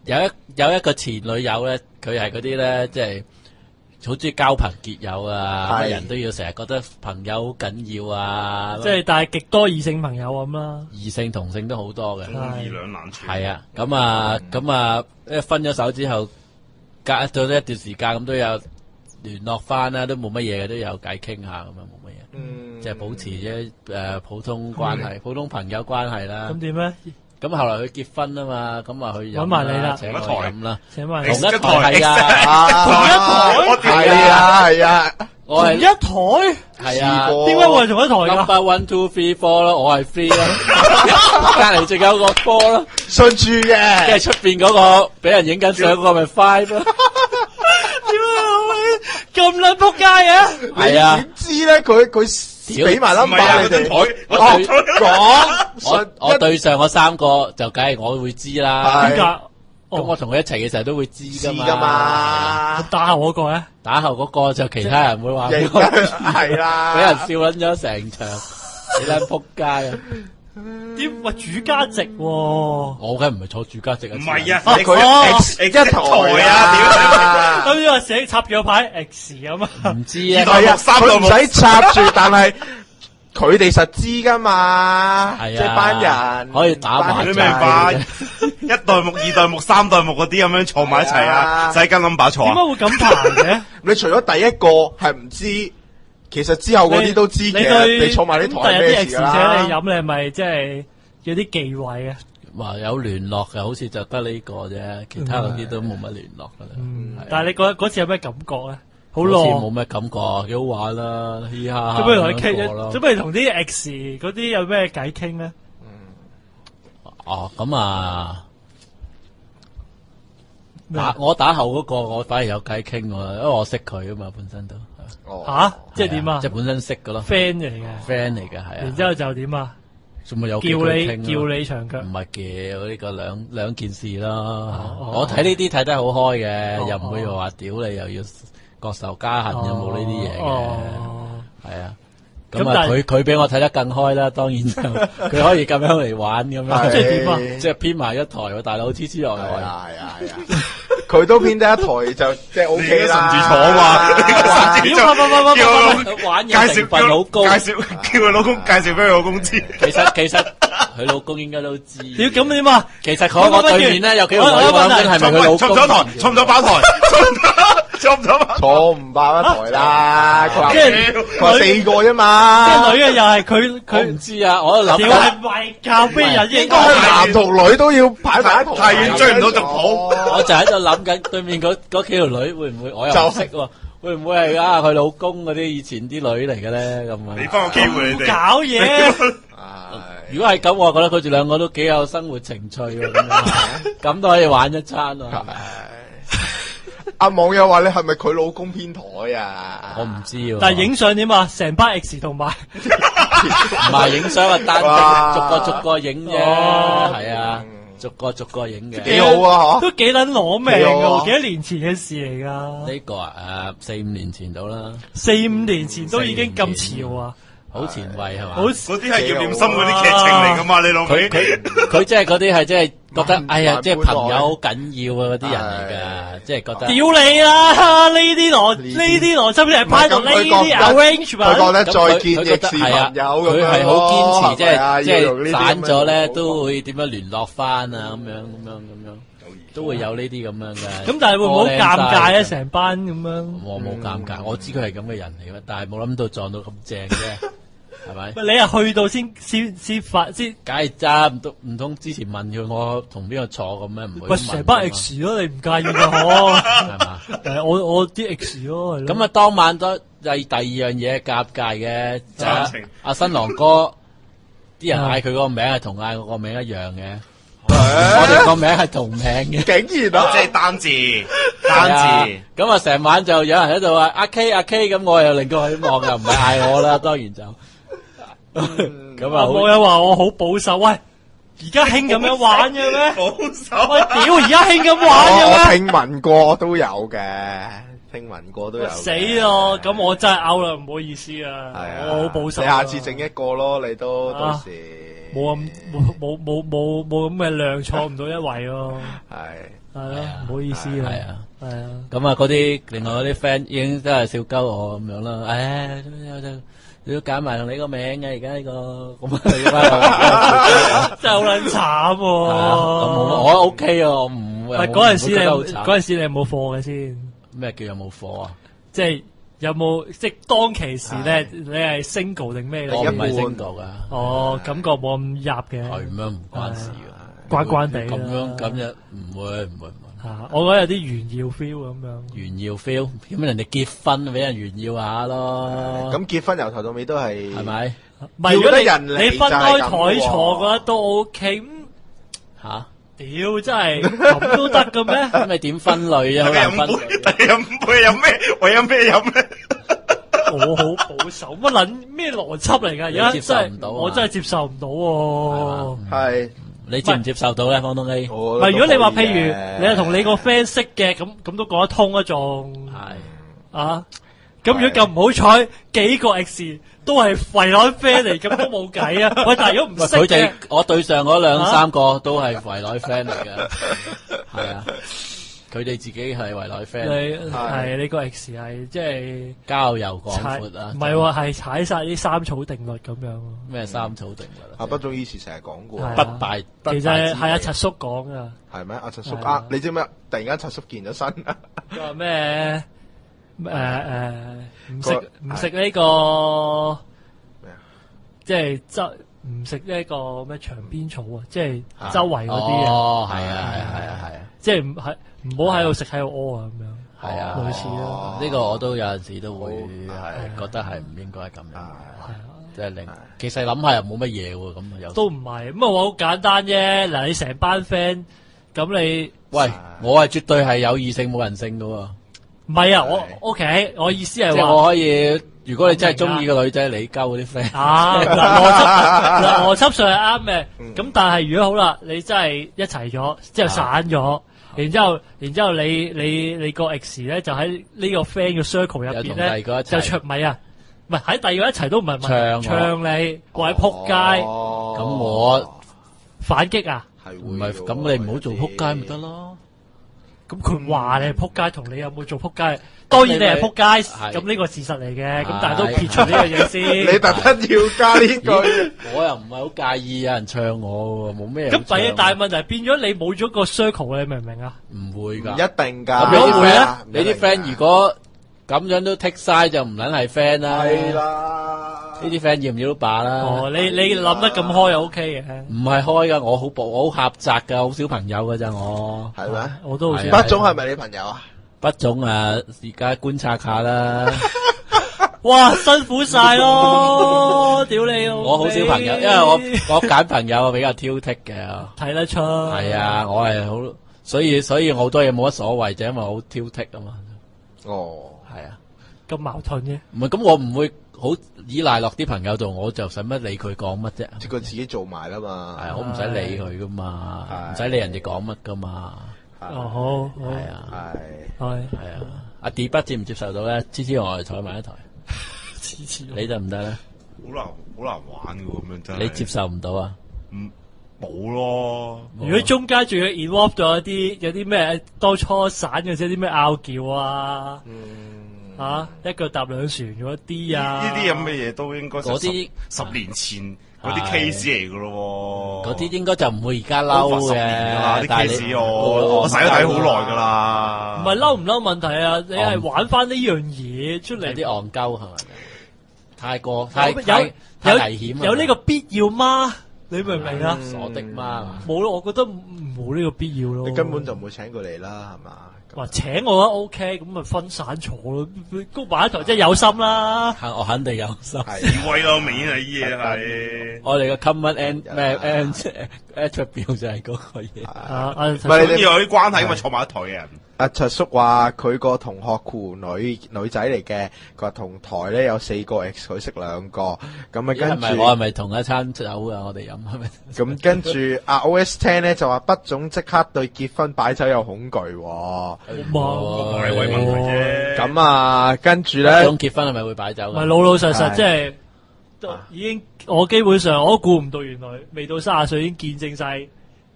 有一個前女友咧，佢係嗰啲咧，即係好中意交朋結友啊，乜人都要成日覺得朋友好緊要啊，即係但係極多異性朋友咁啦，異性同性都好多嘅，中意兩難處。係啊，咁啊，分咗手之後，隔咗一段時間咁都有聯絡翻啦，都冇乜嘢嘅，都有偈傾下咁樣，冇乜嘢，即係保持啫普通關係、普通朋友關係啦。咁點咧？咁後來佢結婚啊嘛，咁啊去飲搵埋你啦請我飲啦，請埋同一台係啊，我係同一台係啊，點解會係同一台㗎 ？Number 1 2 3 4咯，我係 3啦，隔籬仲有個4咯，信住嘅，跟住出邊嗰個俾人影緊相嗰個咪5咯。咁撚仆街嘅？係啊，點知咧？佢俾埋 number 你哋講，我對上嗰3個就梗係我會知啦。點解？咁我同佢一齊嘅時候都會知噶噶嘛。打後嗰個咧？打後嗰個就其他人會話俾我係啦，俾人笑撚咗成場，你撚仆街啊！點喂主家席喎？我梗唔係坐主家席啊！唔係啊，佢一台啊，咁呢個寫插住個牌 X 咁啊？唔知啊，係啊，佢唔使插住，但係佢哋實知噶嘛，即係班人可以打麻你明白？一代目、2代目、3代目嗰啲咁樣坐埋一齊啊，使跟 number 坐啊？點解會咁排嘅？你除咗第一個係唔知。其實之後嗰啲都知嘅，你坐埋啲台咩事啦？第日啲 X 請你飲，你係咪即係有啲忌諱啊？話有聯絡嘅，好似就得呢個啫，其他嗰啲都冇乜聯絡噶啦。但係你覺得嗰次有咩感覺咧？好似浪，冇咩感覺，幾好玩啦，嘻哈哈。咁不如同佢傾，咁不如同啲 X 嗰啲有咩偈傾咧？哦，咁啊，我打後嗰個，我反而有偈傾喎，因為我識佢啊嘛，本身都。吓，即係點啊？即係本身識噶咯 ，friend 嚟嘅 ，friend 嚟嘅係啊。然之後就點啊？仲咪有叫你長腳？唔係叫呢個兩件事啦。我睇呢啲睇得好開嘅，又唔會話屌你又要國仇家恨，有冇呢啲嘢嘅？係啊。咁啊，佢比我睇得更開啦，當然就佢可以咁樣嚟玩咁樣。即係點啊？即係編埋一台喎，大佬黐落嚟。係啊。佢都編得一台就即係 O K 啦，順住坐嘛，叫玩嘢成分好高，叫佢老公介紹俾佢老公知。其實佢老公應該都知。屌咁點啊？其實我對面咧有幾個女講緊係咪佢老公？坐唔坐台？坐唔坐吧台？坐唔爆一台啦。佢話4個啫嘛。啲女嘅又係佢唔知啊，我都諗。屌係咪教咩人？應該係男同女都要排埋一台。太遠追唔到就抱。我就喺度諗緊對面嗰幾條女會唔會我又唔識喎？會唔會係佢老公嗰啲以前啲女嚟嘅咧？咁啊，俾翻個機會你哋搞嘢。如果係咁，我覺得佢哋兩個都幾有生活情趣喎，咁都可以玩一餐喎。阿網友話你係咪佢老公編台啊？我唔知喎。但係影相點啊？成班 X 同埋唔係影相啊，單獨逐個影啫，係啊。逐個影嘅，幾好啊！都幾撚攞命㗎，幾多年前嘅事嚟㗎？呢個4-5年前到啦，4-5年前都已經咁潮啊！好前衛係嘛？嗰啲係葉念琛嗰啲劇情嚟㗎嘛？你老味佢即係嗰啲係即係覺得哎呀，即係朋友好緊要啊嗰啲人嚟㗎，即係覺得。屌你啦！呢啲邏輯係派到呢啲 arrangement。佢覺得再見亦是朋友咁樣。佢係好堅持，即係散咗咧都會點樣聯絡翻啊咁樣，都會有呢啲咁樣嘅。咁但係會唔會好尷尬咧？成班咁樣。我冇尷尬，我知佢係咁嘅人嚟嘅，但係冇諗到撞到咁正啫。係咪？你係去到先發先，梗係咋？唔通之前問佢我同邊個坐咁咩？唔會。喂，成班 X 咯，你唔介意㗎嗬？係嘛？我啲 X 咯。咁啊，當晚都係第二樣嘢尷尬嘅，就阿新郎哥啲人嗌佢個名係同嗌我個名一樣嘅，我哋個名係同名嘅，竟然啊！即係單字。咁啊，成晚就有人喺度話阿 K，咁我又令到佢望，又唔係嗌我啦，當然就。咁啊！網友話我好保守，喂，而家興咁樣玩嘅咩？保守，喂，屌，而家興咁玩嘅咩？我聽聞過都有嘅，死咯！咁我真係 out 啦，唔好意思啊，我好保守。你下次整一個咯，你都到時。冇咁嘅量坐唔到一位咯。係咯，唔好意思啊。係啊。咁啊，嗰啲另外嗰啲 friend 已經真係笑鳩我咁樣啦。你要揀埋你個名嘅，而家呢個咁真係好撚慘喎。咁我 OK 啊，我唔會。嗰陣時你有冇貨嘅先？咩叫有冇貨啊？即係有冇即係當其時咧，你係 single 定咩？我唔係 single 噶。哦，感覺冇咁入嘅。係咩？唔關事嘅。關關地。咁樣唔會。我覺得有啲炫耀 feel 咁樣。炫耀 feel，咁人哋結婚俾人炫耀下咯。咁結婚由頭到尾都係咪？唔係，如果你分開台坐嘅話都 OK。吓？屌，真係咁都得嘅咩？咁你點分類啊？飲杯有咩？我飲咩飲咧？我好保守，乜撚咩邏輯嚟㗎？而家真係我真係接受唔到喎。係。你接唔接受到咧，方東 A？唔係，如果你話譬如你係同你個 friend 識嘅，咁都講得通啊，仲係啊。咁如果咁唔好彩，幾個 X 都係圍內 friend 嚟，咁都冇計啊。喂，但係如果唔識嘅，佢哋我對上嗰2-3個都係圍內 friend 嚟嘅，係啊。佢哋自己係圍內 friend， 係你個 X 係即係交遊廣闊啊！唔係喎，係踩晒啲三草定律咁樣。咩三草定律啊？不總以前成日講過，不敗。其實係阿柒叔講噶。係咩？阿柒叔啊，你知唔知？突然間柒叔健咗身啊！佢話咩？唔食呢個咩啊？即係唔食呢個咩長邊草啊！即係周圍嗰啲啊。哦，係啊。即係唔好喺度食喺度屙啊咁樣，係啊，類似咯。呢個我都有陣時都會係覺得係唔應該咁樣，係啊，即係令其實諗下又冇乜嘢喎，咁有都唔係咁啊，我好簡單啫。嗱，你成班 friend 咁你，喂，我係絕對係有異性冇人性噶喎。唔係啊，我 OK，我意思係話，我可以，如果你真係中意個女仔，你溝嗰啲 friend 啊，邏輯上係啱嘅。咁但係如果好啦，你真係一齊咗之後散咗。然之後你個 X 咧就喺呢個 friend 嘅 circle 入邊咧就出咪啊，唔係喺第二個一齊都唔係問唱你，或者撲街，咁我反擊啊，唔係咁你唔好做撲街咪得咯。咁佢話你係撲街，同你有冇做撲街？當然你係撲街，咁呢個事實嚟嘅。咁但係都撇除呢樣嘢先。你特登要加呢句，我又唔係好介意有人唱我喎，冇咩。咁第一大問題變咗你冇咗個 circle，你明唔明啊？唔會㗎，一定㗎。咁你會啊？你啲 friend 如果咁樣都剔晒，就唔撚係 friend 啦。係啦。呢啲 friend 要唔要都罷啦。哦，你諗得咁開又 OK 嘅。唔係開㗎，我好狹窄㗎，好少朋友㗎咋我。係咩？我都好少。畢總係咪你朋友啊？畢總啊，而家觀察下啦。哇，辛苦晒咯！屌你！我好少朋友，因為我揀朋友比較挑剔嘅。睇得出。係啊，我係好，所以我好多嘢冇乜所謂，就因為我好挑剔啊嘛。哦，係啊，咁矛盾嘅。唔係咁，我唔會好依賴落啲朋友度，我就使乜理佢講乜啫？即佢自己做埋啦嘛。係，我唔使理佢噶嘛，唔使理人哋講乜噶嘛。哦，好，係啊，係啊。阿 D 不接唔接受到咧？次次我哋坐埋一台，你得唔得咧？好難玩噶咁樣真係。你接受唔到啊？冇咯。如果中間仲要 involve 咗有啲咩當初散嘅啫，啲咩拗撬啊，一腳踏兩船嗰啲啊，呢啲咁嘅嘢都應該嗰啲10年前嗰啲 case 嚟噶咯。嗰啲應該就唔會而家嬲嘅。啲 case 我洗咗底好耐噶啦。唔係嬲唔嬲問題啊，你係玩翻呢樣嘢出嚟。有啲戇鳩係咪？太危險。有呢個必要嗎？你明唔明啊？傻的嗎？冇咯，我覺得冇呢個必要咯。你根本就唔會請佢嚟啦，係嘛？話請我覺得 OK，咁咪分散坐咯，高埋一台即係有心啦。我肯定有心。智慧咯，明顯係呢嘢係。我哋嘅 common attribute 就係嗰個嘢。唔係你哋有啲關係，咁咪坐埋一台嘅人。阿卓叔話佢個同學酷女仔嚟嘅，佢話同台咧有4個 X， 佢識2個，咁啊跟住我係咪同一餐酒啊？我哋飲係咪？咁跟住阿 OS10 咧就話畢總即刻對結婚擺酒有恐懼，係為問題啫。咁啊跟住咧，畢總結婚係咪會擺酒？唔係老老實實即係已經我基本上我都估唔到，原來未到30歲已經見證晒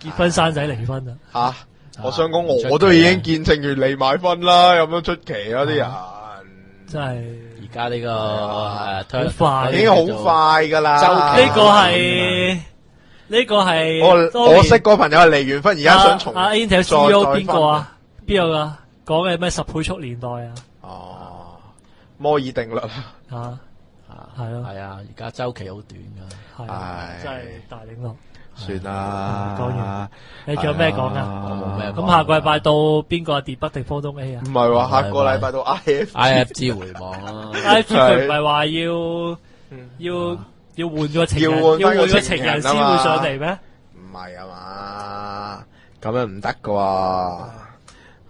結婚生仔離婚啦。吓，我想講我都已經見證完你買婚啦，有冇出奇啊啲人？真係而家呢個好快，已經好快噶啦。呢個係我識個朋友係離完婚，而家想重阿 Intel CEO 邊個啊？邊個噶？講嘅咩10倍速年代啊？哦，摩爾定律啊，係咯，係啊，而家周期好短噶，係真係大領落。算啦，講完，你仲有咩講啊？我冇咩講。咁下個禮拜到邊個啊？跌北定方東 A 啊？唔係喎，下個禮拜到 IFG 回望啦。IFG 佢唔係話要換個情人，要換個情人先會上嚟咩？唔係啊嘛，咁樣唔得噶喎。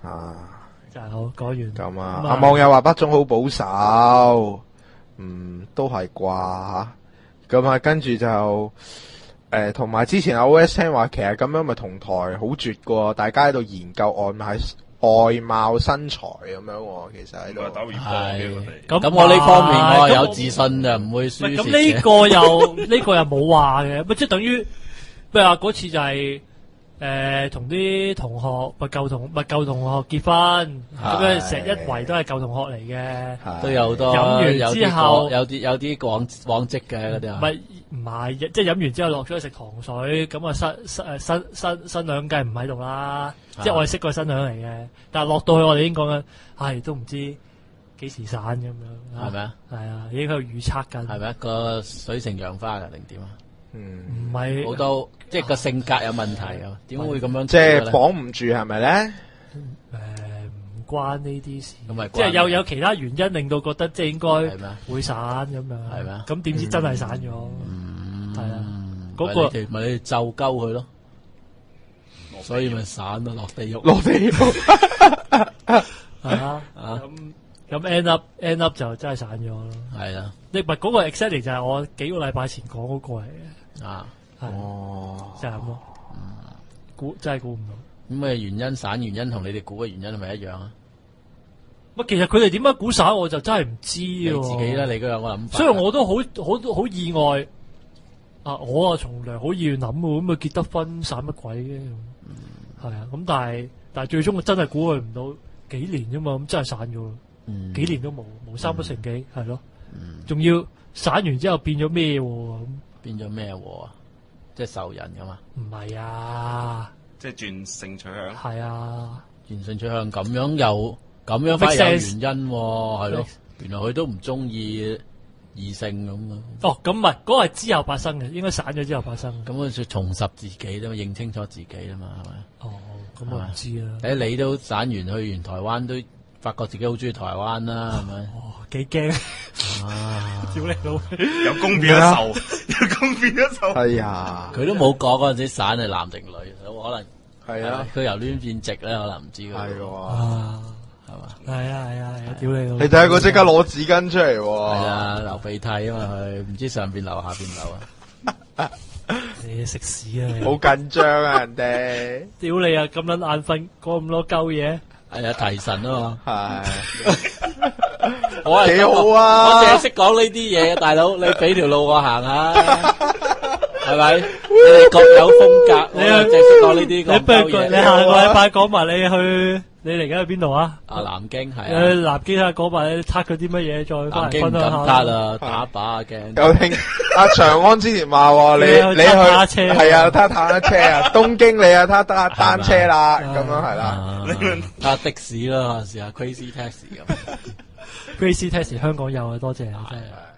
啊，就係好講完。咁啊，阿網友話北中好保守，都係啩。咁啊，跟住就。同埋之前阿 OS 聽話，其實咁樣咪同台好絕噶，大家喺度研究外貌身材咁樣喎，其實喺度。咁我呢方面我有自信就唔會輸蝕嘅。咁呢個又冇話嘅，即係等於譬如話嗰次就係同啲同學咪舊同學結婚，咁樣成一圍都係舊同學嚟嘅，都有好多。飲完之後有啲往績嘅嗰啲啊。唔係，即係飲完之後落咗去食糖水，咁啊新娘梗係唔喺度啦。即係我係識個新娘嚟嘅，但係落到去我哋已經講緊，係都唔知幾時散咁樣。係咪啊？係啊，已經喺度預測緊。係咪啊？個水性楊花㗎定點啊？唔係好多，即係個性格有問題啊？點會咁樣？即係綁唔住係咪咧？唔關呢啲事，即係有其他原因令到覺得即係應該會散咁樣。係咩？咁點知真係散咗？係啊，嗰個咪你就鳩佢咯，所以咪散咯，落地獄。係啊，咁 end up 就真係散咗咯。係啊，你唔係嗰個 exactly 就係我幾個禮拜前講嗰個嚟嘅。啊，就係咁咯。真係估唔到。咁嘅原因散原因同你哋估嘅原因係咪一樣啊？其實佢哋點解估散我就真係唔知喎。你自己啦，你嗰兩個諗法。所以我都好意外。我啊從來好易諗喎，咁啊結得婚散乜鬼嘅？係啊，咁但係最終我真係估佢唔到幾年啫嘛，咁真係散咗咯。幾年都冇三不成幾，係咯。仲要散完之後變咗咩喎？咁變咗咩喎？即係仇人噶嘛？唔係啊，即係轉性取向。係啊，轉性取向咁樣反而有原因喎，係咯。原來佢都唔中意異性咁咁唔係嗰個係之後發生嘅，應該散咗之後發生。咁佢就重拾自己啦嘛，認清楚自己啦嘛，係咪？咁我唔知啦。你都散完去完台灣，都發覺自己好中意台灣啦，係咪？幾驚！屌你老，有公變咗仇，有公變咗仇。係啊，佢都冇講嗰陣時散係男定女，可能係啊，佢由攣變直咧，可能唔知佢。係喎。係啊！屌你老！你睇下佢即刻攞紙巾出嚟喎。係啊，流鼻涕啊嘛，佢唔知上邊流下邊流啊。你食屎啊！好緊張啊，人哋。屌你啊！咁撚眼瞓，講咁多鳩嘢。係啊，提神啊嘛。係。我幾好啊！我淨係識講呢啲嘢，大佬，你俾條路我行下，係咪？你哋各有風格，我淨係識講呢啲咁鳩嘢。你下個禮拜講埋你去。你嚟緊去邊度啊？南京係啊。南京睇下講埋你撻佢啲乜嘢，再翻嚟分享下。南京唔敢撻啊，打靶驚。有聽阿長安之前話你去係啊，撻單車啊，東京你啊撻單車啦，咁樣係啦。撻的士啦，試下 Crazy Taxi 咁。Crazy Taxi 香港有啊，多謝啊，真係。